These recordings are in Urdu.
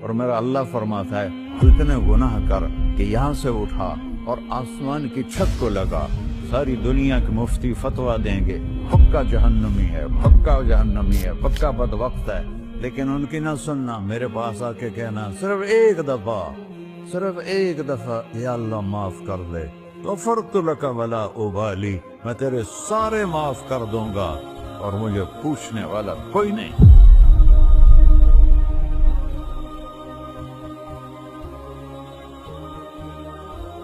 اور میرا اللہ فرماتا ہے تو اتنے گناہ کر کہ یہاں سے اٹھا اور آسمان کی چھت کو لگا، ساری دنیا کے مفتی فتویٰ دیں گے پکا جہنمی ہے، پکا جہنمی ہے، پکا بدبخت ہے، لیکن ان کی نہ سننا، میرے پاس آ کے کہنا صرف ایک دفعہ یا اللہ معاف کر دے، غفرت لک ولا ابالی، میں تیرے سارے معاف کر دوں گا اور مجھے پوچھنے والا کوئی نہیں۔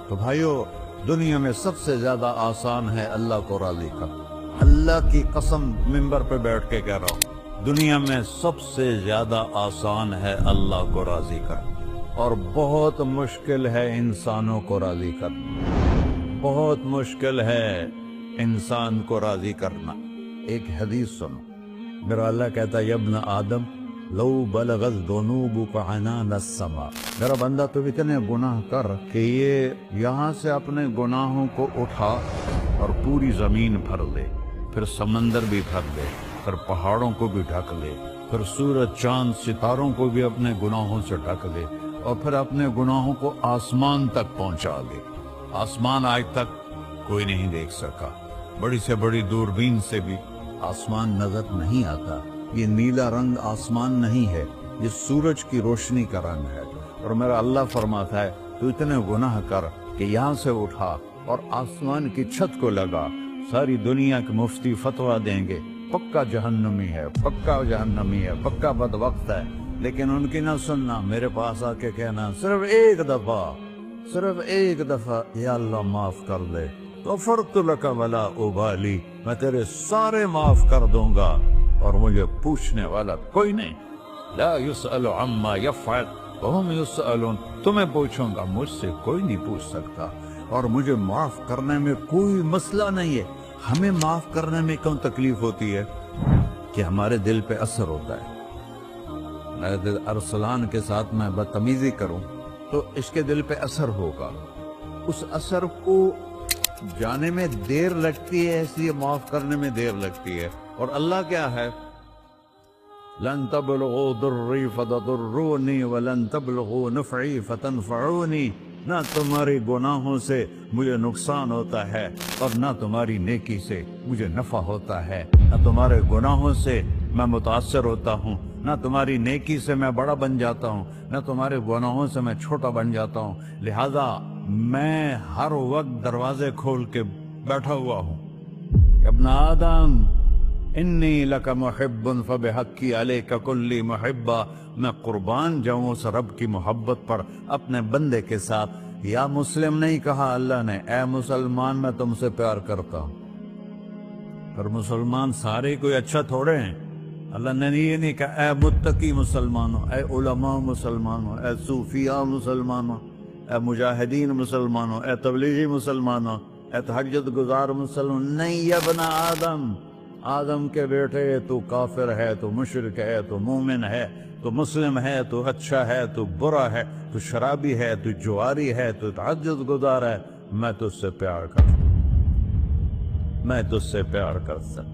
تو بھائیو، دنیا میں سب سے زیادہ آسان ہے اللہ کو راضی کرنا، اللہ کی قسم منبر پہ بیٹھ کے کہہ رہا ہوں، دنیا میں سب سے زیادہ آسان ہے اللہ کو راضی کرنا، اور بہت مشکل ہے انسانوں کو راضی کرنا، بہت مشکل ہے انسان کو راضی کرنا۔ ایک حدیث سنو، میرا اللہ کہتا ہے ابن آدم لو بلغت ذنوبک عنان السماء، میرا بندہ تو اتنے گناہ کر کہ یہ یہاں سے اپنے گناہوں کو اٹھا اور پوری زمین بھر لے، پھر سمندر بھی بھر لے، پھر پہاڑوں کو بھی ڈھک لے، پھر سورج چاند ستاروں کو بھی اپنے گناہوں سے ڈھک لے، اور پھر اپنے گناہوں کو آسمان تک پہنچا لے۔ آسمان آج تک کوئی نہیں دیکھ سکا، بڑی سے بڑی دوربین سے بھی آسمان نظر نہیں آتا، یہ نیلا رنگ آسمان نہیں ہے، یہ سورج کی روشنی کا رنگ ہے۔ اور میرا اللہ فرماتا ہے تو اتنے گناہ کر کہ یہاں سے اٹھا اور آسمان کی چھت کو لگا، ساری دنیا کے مفتی فتویٰ دیں گے پکا جہنمی ہے، پکا جہنمی ہے، پکا بدبخت ہے، لیکن ان کی نہ سننا، میرے پاس آ کے کہنا صرف ایک دفعہ یا اللہ معاف کر دے، غفرت لک ولا ابالی، میں تیرے سارے معاف کر دوں گا اور مجھے پوچھنے والا کوئی نہیں۔ لا يسأل عما يفعل وهم يسألون، تمہیں پوچھوں گا، مجھ سے کوئی نہیں پوچھ سکتا، اور مجھے معاف کرنے میں کوئی مسئلہ نہیں ہے۔ ہمیں معاف کرنے میں کیوں تکلیف ہوتی ہے؟ کہ ہمارے دل پہ اثر ہوتا ہے۔ میرے دل ارسلان کے ساتھ میں بدتمیزی کروں تو اس کے دل پہ اثر ہوگا، اس اثر کو جانے میں دیر لگتی ہے، اس لیے معاف کرنے میں دیر لگتی ہے۔ اور اللہ کیا ہے؟ لن تبلغوا ضري فتضروني ولن تبلغوا نفعي فتنفعوني، نہ تمہاری گناہوں سے مجھے نقصان ہوتا ہے اور نہ تمہاری نیکی سے مجھے نفع ہوتا ہے، نہ تمہارے گناہوں سے میں متاثر ہوتا ہوں، نہ تمہاری نیکی سے میں بڑا بن جاتا ہوں، نہ تمہارے گناہوں سے میں چھوٹا بن جاتا ہوں، لہذا میں ہر وقت دروازے کھول کے بیٹھا ہوا ہوں۔ ابن آدم انی لک محب فبحقی علیک کلی محبہ، میں قربان جاؤں اس رب کی محبت پر اپنے بندے کے ساتھ۔ یا مسلم نہیں کہا اللہ نے، اے مسلمان میں تم سے پیار کرتا ہوں۔ پر مسلمان سارے کوئی اچھا تھوڑے ہیں، اللہ نے یہ نہیں کہا اے متقی مسلمانوں، اے علماء مسلمانوں، اے صوفیاء مسلمانوں، اے مجاہدین مسلمانوں، اے تبلیغی مسلمانوں، اے تہجد گزار مسلمان، نہیں یا ابن آدم، آدم کے بیٹے، تو کافر ہے، تو مشرک ہے، تو مومن ہے، تو مسلم ہے، تو اچھا ہے، تو برا ہے، تو شرابی ہے، تو جواری ہے، تو تہجد گزار ہے، میں تجھ سے پیار کرتا ہوں، میں تجھ سے پیار کرتا ہوں۔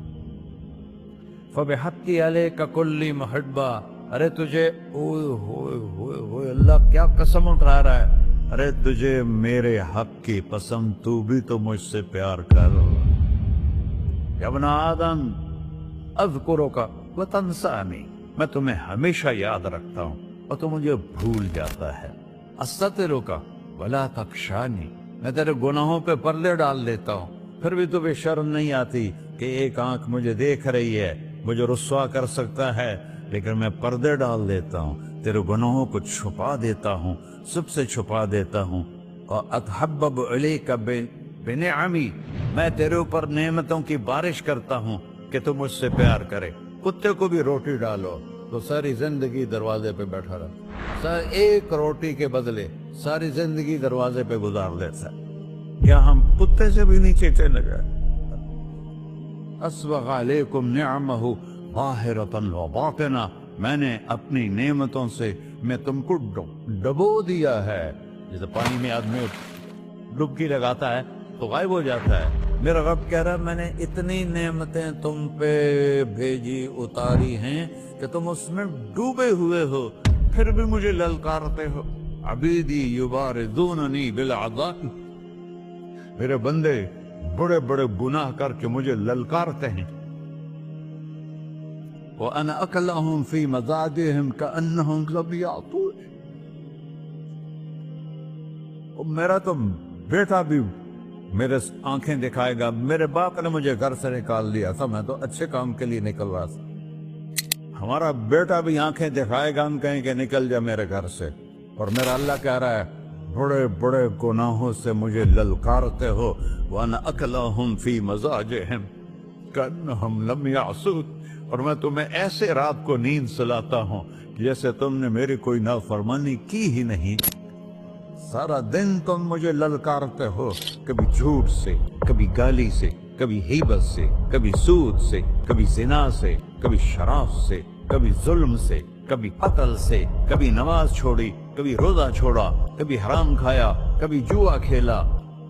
فَبِحَقِّ عَلَيْكَ كُلِّ مُحِبَّةٍ، ارے تجھے اوئے ہوئے ہوئے ہوئے، اللہ کیا قسم اٹھا رہا ہے، ارے تجھے میرے حق کی قسم، تو بھی تو مجھ سے پیار کر۔ یا ابن آدم اذکرک وتنسانی، میں تمہیں ہمیشہ یاد رکھتا ہوں اور تو مجھے بھول جاتا ہے۔ استترک ولا تخشانی، میں تیرے گناہوں پہ پردے ڈال دیتا ہوں، پھر بھی تمہیں شرم نہیں آتی کہ ایک آنکھ مجھے دیکھ رہی ہے، مجھے رسوا کر سکتا ہے، لیکن میں پردے ڈال دیتا ہوں، تیرے گناہوں کو چھپا دیتا ہوں، سب سے چھپا دیتا ہوں۔ اور اتحبب الیک بنعمی، میں تیرے اوپر نعمتوں کی بارش کرتا ہوں کہ تو مجھ سے پیار کرے۔ کتے کو بھی روٹی ڈالو تو ساری زندگی دروازے پہ بیٹھا رہا، ایک روٹی کے بدلے ساری زندگی دروازے پہ گزار دیتا ہے۔ کیا ہم کتے سے بھی نیچے چلے گئے؟ اسبغ علیکم نعمہ ظاہرۃ و باطنہ، میں نے اپنی نعمتوں سے میں تم کو ڈبو دیا ہے، جیسے پانی میں آدمی ڈبکی لگاتا ہے تو غائب ہو جاتا ہے۔ میرا رب کہہ رہا ہے میں نے اتنی نعمتیں تم پہ بھیجی، اتاری ہیں کہ تم اس میں ڈوبے ہوئے ہو، پھر بھی مجھے للکارتے ہو. عبیدی یبارزوننی بالعذاب، میرے بندے بڑے بڑے گناہ کر کے مجھے للکارتے ہیں. وَأَنَا أَكْلَهُمْ فِي مَزَاجِهِمْ كَأَنَّهُمْ لَمْ يَعْطُونِ. میرا تو بیٹا بھی میرے آنکھیں دکھائے گا. میرے باپ نے مجھے گھر سے نکال دیا تھا، میں تو اچھے کام کے لیے نکل رہا تھا. ہمارا بیٹا بھی آنکھیں دکھائے گا، ہم کہیں کہ نکل جا میرے گھر سے. اور میرا اللہ کہہ رہا ہے بڑے بڑے گناہوں سے مجھے للکارتے ہو. وَأَنَا أَكْلَهُمْ فِي مَزَاجِهِمْ كَأَنَّهُمْ لَمْ يَعْصُونِ. اور میں تمہیں ایسے رات کو نیند سلاتا ہوں جیسے تم نے میری کوئی نافرمانی کی ہی نہیں. سارا دن تم مجھے للکارتے ہو، کبھی جھوٹ سے، کبھی گالی سے، کبھی غیبت سے، کبھی سود سے، کبھی زنا سے، کبھی شراب سے، کبھی ظلم سے، کبھی قتل سے، کبھی نماز چھوڑی، کبھی روزہ چھوڑا، کبھی حرام کھایا، کبھی جوا کھیلا.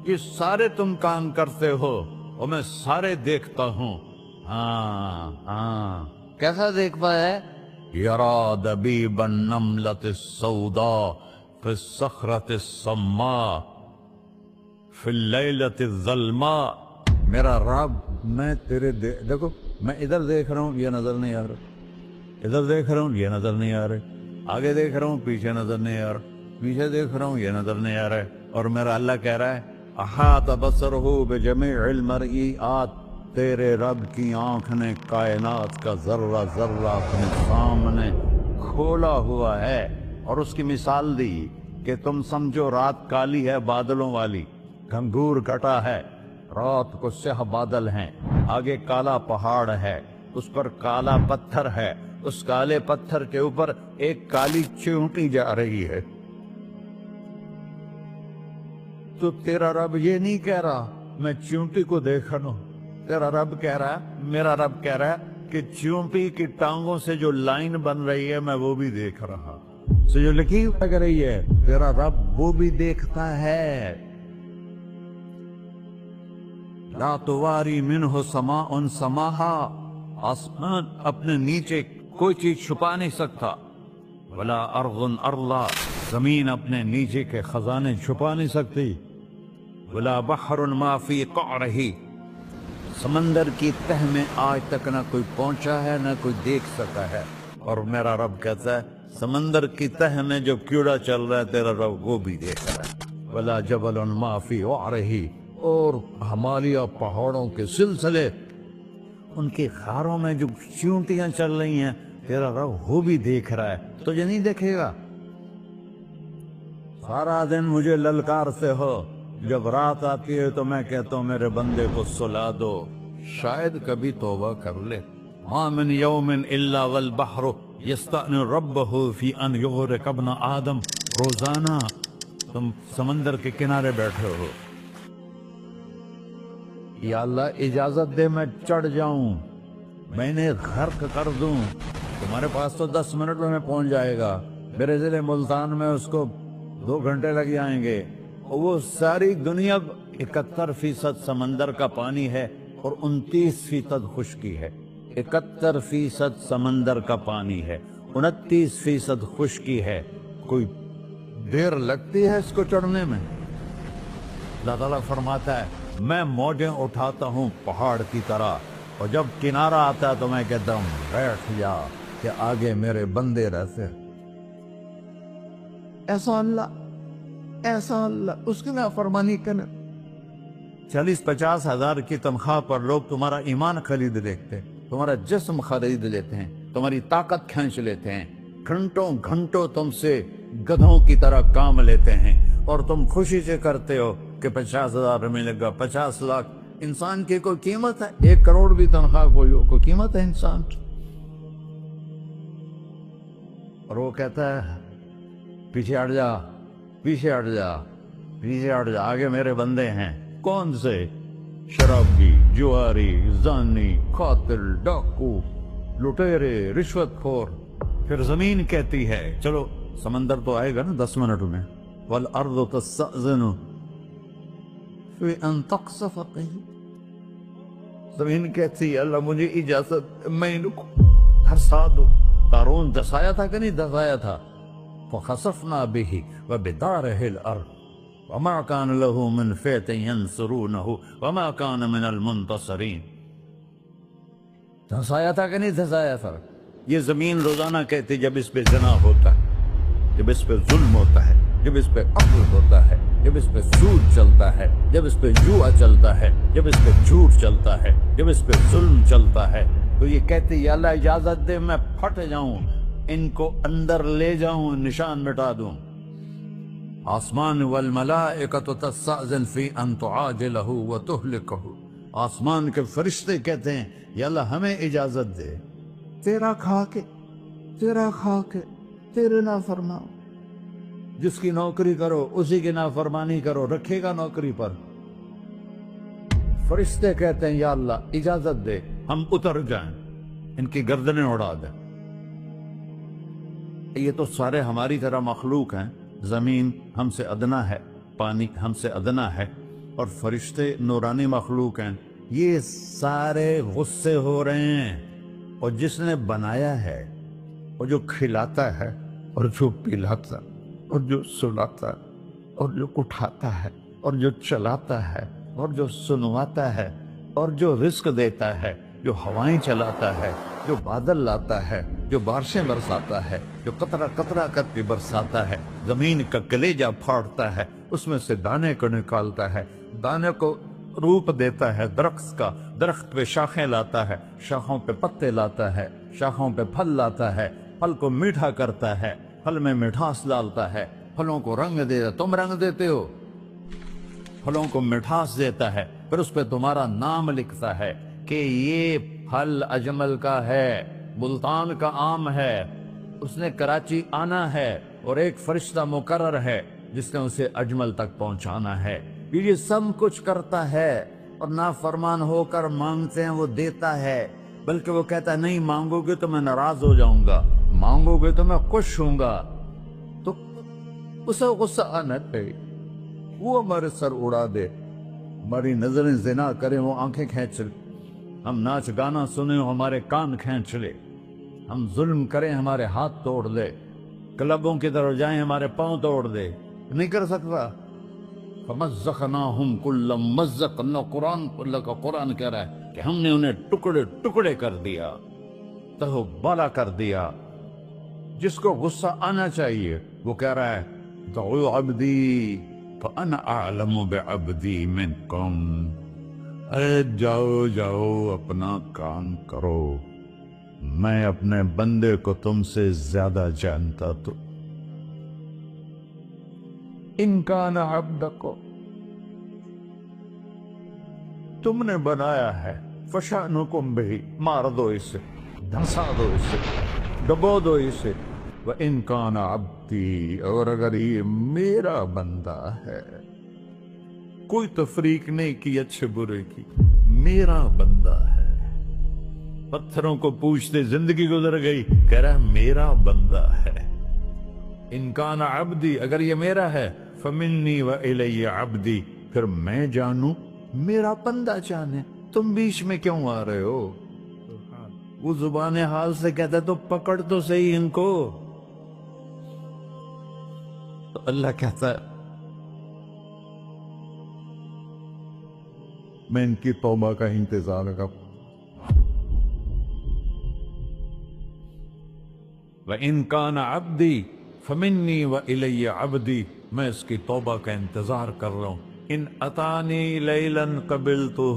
یہ سارے تم کام کرتے ہو اور میں سارے دیکھتا ہوں. ہاں کیسا دیکھ پایا ہے؟ یرا دبیب النملۃ السوداء فی الصخرۃ الصماء فی اللیلۃ الظلماء. میرا رب میں تیرے دیکھو، میں ادھر دیکھ رہا ہوں یہ نظر نہیں آ رہا، ادھر دیکھ رہا ہوں یہ نظر نہیں آ رہے، آگے دیکھ رہا ہوں پیچھے نظر نہیں آ رہا، پیچھے دیکھ رہا ہوں یہ نظر نہیں آ رہا ہے. اور میرا اللہ کہہ رہا ہے احاط بصرہ بجمیع المرئیات. تیرے رب کی آنکھ نے کائنات کا ذرہ ذرہ اپنے سامنے کھولا ہوا ہے. اور اس کی مثال دی کہ تم سمجھو رات کالی ہے بادلوں والی، گھنگور کٹا ہے، رات کو سیاہ بادل ہیں، آگے کالا پہاڑ ہے، اس پر کالا پتھر ہے، اس کالے پتھر کے اوپر ایک کالی چیونٹی جا رہی ہے. تو تیرا رب یہ نہیں کہہ رہا میں چیونٹی کو دیکھ رہا ہوں. تیرا رب کہہ رہا ہے، میرا رب کہہ رہا ہے کہ چیونٹی کی ٹانگوں سے جو لائن بن رہی ہے میں وہ بھی دیکھ رہا. سے جو لکیر لگ رہی ہے تیرا رب وہ بھی دیکھتا ہے. لا تواری منہ سماء سماہا. آسمان اپنے نیچے کوئی چیز چھپا نہیں سکتا. ولا ارض ارضا. زمین اپنے نیچے کے خزانے چھپا نہیں سکتی. ولا بحر ما فی قعرہ. سمندر کی تہ میں آج تک نہ کوئی پہنچا ہے نہ کوئی دیکھ سکا ہے. اور میرا رب کہتا ہے سمندر کی تہ میں جو کیڑا چل رہا ہے تیرا رب وہ بھی دیکھ رہا ہے. ولا جبل ما فی وعرہ. اور ہمالیہ پہاڑوں کے سلسلے، ان کی خاروں میں جو چیونٹیاں چل رہی ہیں تیرا رب وہ بھی دیکھ رہا ہے. تجھے نہیں دیکھے گا؟ سارا دن مجھے للکارتے ہو، جب رات آتی ہے تو میں کہتا ہوں میرے بندے کو سلا دو، شاید کبھی توبہ کر لے. ما من یوم الا والبحر یستأن ربہ فی ان یغرق ابن آدم. روزانہ تم سمندر کے کنارے بیٹھے ہو، یا اللہ اجازت دے میں چڑھ جاؤں، میں انہیں غرق کر دوں. تمہارے پاس تو 10 منٹ میں پہنچ جائے گا، میرے ضلع ملتان میں اس کو 2 گھنٹے لگ جائیں گے. وہ ساری دنیا 71% سمندر کا پانی ہے اور 29% خشکی ہے. 71% سمندر کا پانی ہے، 29% خشکی ہے. کوئی دیر لگتی ہے اس کو چڑھنے میں؟ اللہ تعالیٰ فرماتا ہے میں موجیں اٹھاتا ہوں پہاڑ کی طرح، اور جب کنارہ آتا ہے تو میں کہتا ہوں بیٹھ جا کہ آگے میرے بندے رہتے. ایسا اللہ اس کی نافرمانی کرنے. 40-50 ہزار کی تنخواہ پر لوگ تمہارا ایمان خرید لیتے، تمہارا جسم خرید لیتے ہیں، تمہاری طاقت کھینچ لیتے ہیں، گھنٹوں گھنٹوں تم سے گدھوں کی طرح کام لیتے ہیں، اور تم خوشی سے کرتے ہو کہ 50,000 ملے گا، 50 لاکھ. انسان کی کوئی قیمت ہے؟ 1 کروڑ بھی تنخواہ کوئی قیمت ہے انسان؟ اور وہ کہتا ہے پیچھے ہٹ جا، پیچھے ہٹ جا، پیچھے ہٹ جا، آگے میرے بندے ہیں. کون سے؟ شرابی، جواری، زانی، قاتل، ڈاکو، لٹیرے، رشوت خور. پھر زمین کہتی ہے چلو سمندر تو آئے گا نا 10 منٹ میں. والارض تستأذن فی ان تقصف قیل. زمین کہتی ہے اللہ مجھے اجازت، میں ان کو دھسا دو. قارون دھسایا تھا کہ نہیں دھسایا تھا؟ فخسفنا به وبداره الأرض وما كان له من فئة ينصرونه وما كان من المنتصرين. دھنسایا تھا کہ نہیں دھنسایا تھا؟ یہ زمین روزانہ کہتی جب اس پہ زنا ہوتا ہے، جب اس پہ ظلم ہوتا ہے، جب اس پہ قتل ہوتا ہے، جب اس پہ سود چلتا ہے، جب اس پہ جوا چلتا ہے، جب اس پہ جھوٹ چلتا ہے، جب اس پہ ظلم چلتا ہے، تو یہ کہتے یا اللہ اجازت دے میں پھٹ جاؤں، ان کو اندر لے جاؤں، نشان مٹا دوں. آسمان والملائکۃ تستأذن فی ان تعاجلہ وتہلکہ، آسمان کے فرشتے کہتے ہیں یا اللہ ہمیں اجازت دے، تیرا کھا کے تیرے نافرمان، جس کی نوکری کرو اسی کی نافرمانی کرو، رکھے گا نوکری پر. فرشتے کہتے ہیں یا اللہ اجازت دے ہم اتر جائیں، ان کی گردنیں اڑا دیں. یہ تو سارے ہماری طرح مخلوق ہیں، زمین ہم سے ادنا ہے، پانی ہم سے ادنا ہے، اور فرشتے نورانی مخلوق ہیں. یہ سارے غصے ہو رہے ہیں، اور جس نے بنایا ہے اور جو کھلاتا ہے اور جو پلاتا اور جو سلاتا اور جو اٹھاتا ہے اور جو چلاتا ہے اور جو سنواتا ہے اور جو رزق دیتا ہے، جو ہوائیں چلاتا ہے، جو بادل لاتا ہے، جو بارشیں برساتا ہے، جو قطرہ قطرہ کر کے برساتا ہے، زمین کا کلیجہ پھاڑتا ہے، اس میں سے دانے کو نکالتا ہے، دانے کو روپ دیتا ہے درخت کا، درخت پہ شاخیں لاتا ہے، شاخوں پہ پتے لاتا ہے، شاخوں پہ پھل لاتا ہے، پھل کو میٹھا کرتا ہے، پھل میں مٹھاس ڈالتا ہے، پھلوں کو رنگ دیتا. تم رنگ دیتے ہو، پھلوں کو مٹھاس دیتا ہے، پھر اس پہ تمہارا نام لکھتا ہے کہ یہ پھل اجمل کا ہے، ملتان کا آم ہے، اس نے کراچی آنا ہے، اور ایک فرشتہ مقرر ہے جس نے اسے اجمل تک پہنچانا ہے. یہ سب کچھ کرتا ہے، اور نافرمان ہو کر مانگتے ہیں وہ دیتا ہے، بلکہ وہ کہتا ہے نہیں مانگو گے تو میں ناراض ہو جاؤں گا، مانگو گے تو میں خوش ہوں گا. تو اسے غصہ آنا چاہیے، وہ ہمارے سر اڑا دے، ہماری نظریں زنا کریں وہ آنکھیں کھینچ لے، ہم ناچ گانا سنیں ہمارے کان کھینچ لے، ہم ظلم کریں ہمارے ہاتھ توڑ دے، کلبوں کی طرف جائیں ہمارے پاؤں توڑ دے. نہیں کر سکتا. فَمَزَّقْنَاهُمْ كُلَّ مُمَزَّقٍ، اللہ کا قرآن کہہ رہا ہے کہ ہم نے انہیں ٹکڑے ٹکڑے کر دیا، تہو بالا کر دیا. جس کو غصہ آنا چاہیے وہ کہہ رہا ہے دعوا عبدی فَأَنَا أَعْلَمُ بِعَبْدِي مِنْكُمْ، ارے جاؤ جاؤ اپنا کام کرو، میں اپنے بندے کو تم سے زیادہ جانتا. تو ان کان عبدکم، تم نے بنایا ہے، فشانکم بہ، مار دو اسے، دھنسا دو اسے، ڈبو دو اسے. وَإِن كَانَ عَبْدِي، اور اگر یہ میرا بندہ ہے، کوئی تفریق نہیں کی اچھے برے کی، میرا بندہ ہے. پتھروں کو پوچھتے زندگی گزر گئی، کہہ رہا میرا بندہ ہے. ان کان عبدی، اگر یہ میرا ہے، فمنی وإلی عبدی، پھر میں جانوں میرا بندہ جانے. تم بیچ میں کیوں آ رہے ہو؟ وہ زبان حال سے کہتا ہے تو پکڑ تو صحیح ان کو. تو اللہ کہتا ہے میں ان کی توبہ کا انتظار کروں. وَإِن كَانَ عَبْدِي فَمِنِّي وَإِلَيَّ عَبْدِي، میں اس کی توبہ کا انتظار کر رہا ہوں. ان اتانی لیلاً قبلتہ،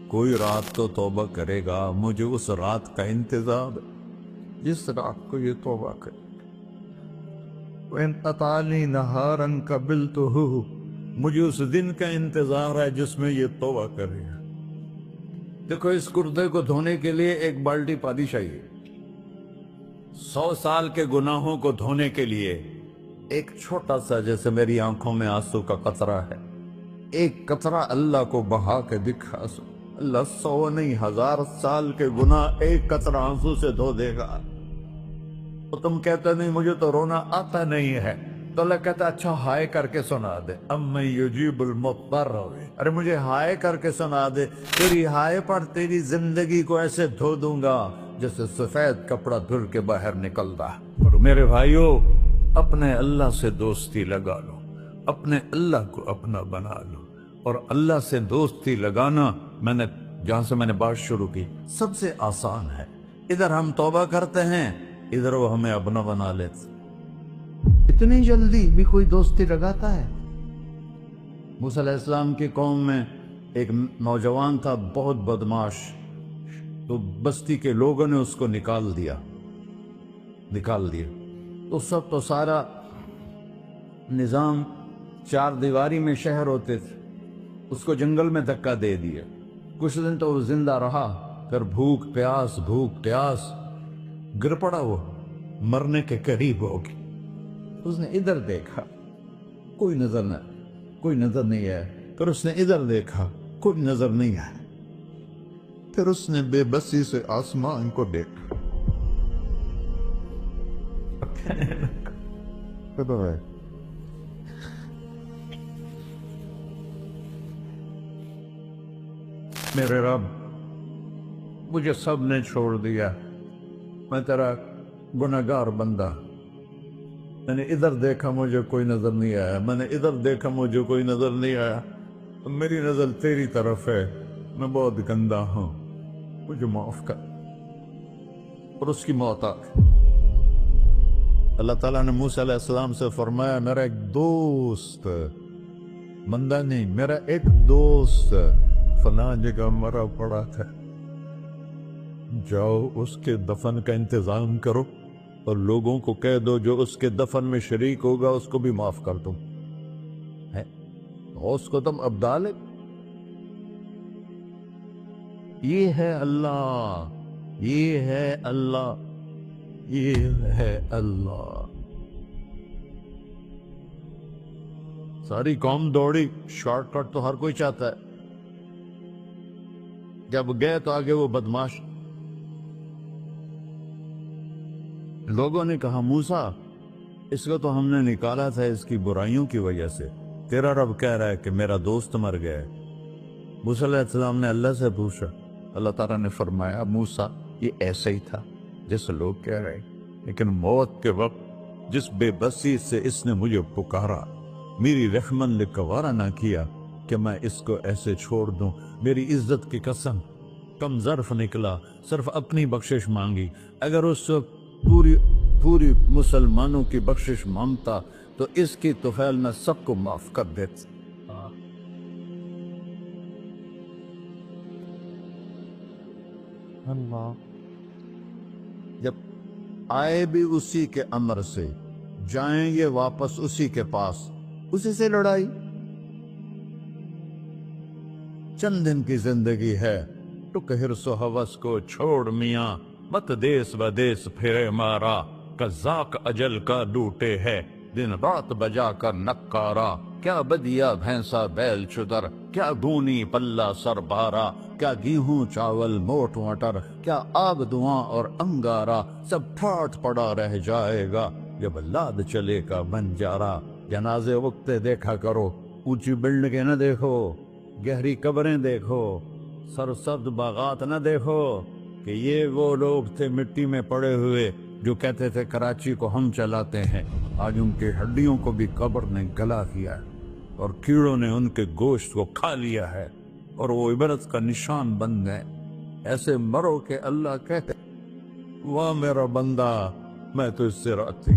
کوئی رات تو توبہ کرے گا، مجھے اس رات کا انتظار ہے جس رات کو یہ توبہ کرے. وَإِنْ أَتَانِي نَهَارًا قَبِلْتُهُ، مجھے اس دن کا انتظار ہے جس میں یہ توبہ کرے گا. دیکھو اس کردے کو دھونے کے لیے ایک بالٹی پانی چاہیے. 100 سال کے گناہوں کو دھونے کے لیے ایک چھوٹا سا، جیسے میری آنکھوں میں آنسو کا قطرہ ہے، ایک قطرہ اللہ کو بہا کے دکھا سو، اللہ 100 نہیں 1000 سال کے گناہ ایک قطرہ آنسو سے دھو دے گا. تو تم کہتے نہیں مجھے تو رونا آتا نہیں ہے، تو اللہ کہتا اچھا ہائے کر کے سنا دے. اَمَّن يُجِيبُ الْمُضْطَرَّ، ارے مجھے ہائے کر کے سنا دے، تیری ہائے پر تیری زندگی کو ایسے دھو دوں گا جیسے سفید کپڑا دھل کے باہر نکلتا. میرے بھائیو، اپنے اللہ سے دوستی لگا لو، اپنے اللہ کو اپنا بنا لو۔ اور اللہ سے دوستی لگانا جہاں سے میں نے بات شروع کی، سب سے آسان ہے۔ ادھر ہم توبہ کرتے ہیں، ادھر وہ ہمیں اپنا بنا لیتے۔ اتنی جلدی بھی کوئی دوستی لگاتا ہے؟ موسیٰ علیہ السلام کی قوم میں ایک نوجوان تھا، بہت بدماش، تو بستی کے لوگوں نے اس کو نکال دیا۔ تو سارا نظام 4 دیواری میں شہر ہوتے تھے، اس کو جنگل میں دھکا دے دیا۔ کچھ دن تو وہ زندہ رہا، پھر بھوک پیاس گر پڑا، وہ مرنے کے قریب ہو گئی۔ اس نے ادھر دیکھا، کوئی نظر نہیں آیا، پھر اس نے ادھر دیکھا، کوئی نظر نہیں آیا، پھر اس نے بے بسی سے آسمان کو دیکھا۔ میرے رب، مجھے سب نے چھوڑ دیا، میں تیرا گنہگار بندہ، میں نے ادھر دیکھا مجھے کوئی نظر نہیں آیا، میں نے ادھر دیکھا مجھے کوئی نظر نہیں آیا، میری نظر تیری طرف ہے، میں بہت گندا ہوں، مجھے معاف کر۔ اور اس کی موت آ گئی۔ اللہ تعالیٰ نے موسیٰ علیہ السلام سے فرمایا، میرا ایک دوست، بندہ نہیں، میرا ایک دوست فلاں جگہ مرا پڑا تھا، جاؤ اس کے دفن کا انتظام کرو اور لوگوں کو کہہ دو جو اس کے دفن میں شریک ہوگا اس کو بھی معاف کر دو۔ اس کو تم ابدال، یہ ہے اللہ، یہ ہے اللہ، یہ ہے اللہ۔ ساری قوم دوڑی، شارٹ کٹ تو ہر کوئی چاہتا ہے، جب گئے تو آگے وہ بدماش۔ لوگوں نے کہا، موسیٰ اس کو تو ہم نے نکالا تھا اس کی برائیوں کی وجہ سے، تیرا رب کہہ رہا ہے کہ میرا دوست مر گیا ہے۔ موسیٰ علیہ السلام نے اللہ سے پوچھا، اللہ تعالیٰ نے فرمایا، موسیٰ یہ ایسا ہی تھا جیسے لوگ کہہ رہے، لیکن موت کے وقت جس بے بسی سے اس نے مجھے پکارا، میری رحمت نے گوارا نہ کیا کہ میں اس کو ایسے چھوڑ دوں۔ میری عزت کی قسم، کم ظرف نکلا، صرف اپنی بخشش مانگی۔ اگر اس وقت پوری مسلمانوں کی بخشش مانگتا تو اس کی طفیل میں سب کو معاف کر دیتا۔ اللہ جب آئے بھی اسی کے امر سے، جائیں گے واپس اسی کے پاس، اسی سے لڑائی۔ چند دن کی زندگی ہے، ٹک حرص و ہوس کو چھوڑ میاں، مت دیس بدیس پھرے مارا، قزاق اجل کا ڈوٹے ہے، دن رات بجا کر نکارا، کیا بدیا بھینسا بیل چدر، کیا گونی پلہ سر بارا، کیا گیہوں چاول موٹ مٹر، کیا آگ دھواں اور انگارا، سب ٹھاٹ پڑا رہ جائے گا جب لاد چلے کا بنجارا۔ جنازے وقتے دیکھا کرو، اونچی بلڈنگیں نہ دیکھو، گہری قبریں دیکھو، سرسبز باغات نہ دیکھو، کہ یہ وہ لوگ تھے مٹی میں پڑے ہوئے جو کہتے تھے کراچی کو ہم چلاتے ہیں، آج ان کی ہڈیوں کو بھی قبر نے گلا کیا ہے اور کیڑوں نے ان کے گوشت کو کھا لیا ہے اور وہ عبرت کا نشان بن گئے۔ ایسے مرو کہ اللہ کہتے، واہ میرا بندہ، میں تو اس سے راضی۔